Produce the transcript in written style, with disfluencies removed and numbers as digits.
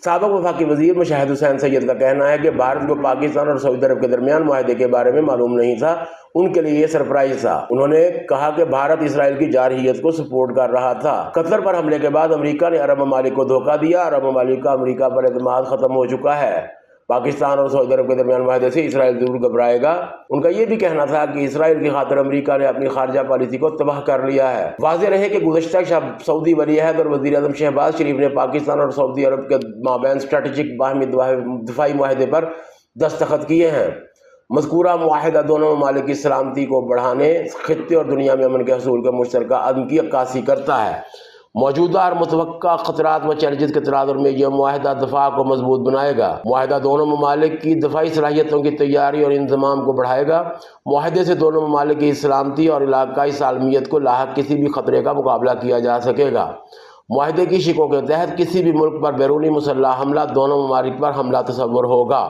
سابق وفاقی وزیر مشاہد حسین سید کا کہنا ہے کہ بھارت کو پاکستان اور سعودی عرب کے درمیان معاہدے کے بارے میں معلوم نہیں تھا، ان کے لیے یہ سرپرائز تھا۔ انہوں نے کہا کہ بھارت اسرائیل کی جارحیت کو سپورٹ کر رہا تھا۔ قطر پر حملے کے بعد امریکہ نے عرب ممالک کو دھوکہ دیا۔ عرب ممالک کا امریکہ پر اعتماد ختم ہو چکا ہے۔ پاکستان اور سعودی عرب کے درمیان معاہدے سے اسرائیل ضرور گھبرائے گا۔ ان کا یہ بھی کہنا تھا کہ اسرائیل کی خاطر امریکہ نے اپنی خارجہ پالیسی کو تباہ کر لیا ہے۔ واضح رہے کہ گزشتہ شب سعودی ولی عہد اور وزیر اعظم شہباز شریف نے پاکستان اور سعودی عرب کے مابین اسٹریٹجک باہمی دفاعی معاہدے پر دستخط کیے ہیں۔ مذکورہ معاہدہ دونوں ممالک کی سلامتی کو بڑھانے، خطے اور دنیا میں امن کے حصول کے مشترکہ عزم کی عکاسی کرتا ہے۔ موجودہ اور متوقع خطرات و چیلنجز کے تناظر میں یہ معاہدہ دفاع کو مضبوط بنائے گا۔ معاہدہ دونوں ممالک کی دفاعی صلاحیتوں کی تیاری اور انضمام کو بڑھائے گا۔ معاہدے سے دونوں ممالک کی سلامتی اور علاقائی سالمیت کو لاحق کسی بھی خطرے کا مقابلہ کیا جا سکے گا۔ معاہدے کی شقوں کے تحت کسی بھی ملک پر بیرونی مسلح حملہ دونوں ممالک پر حملہ تصور ہوگا۔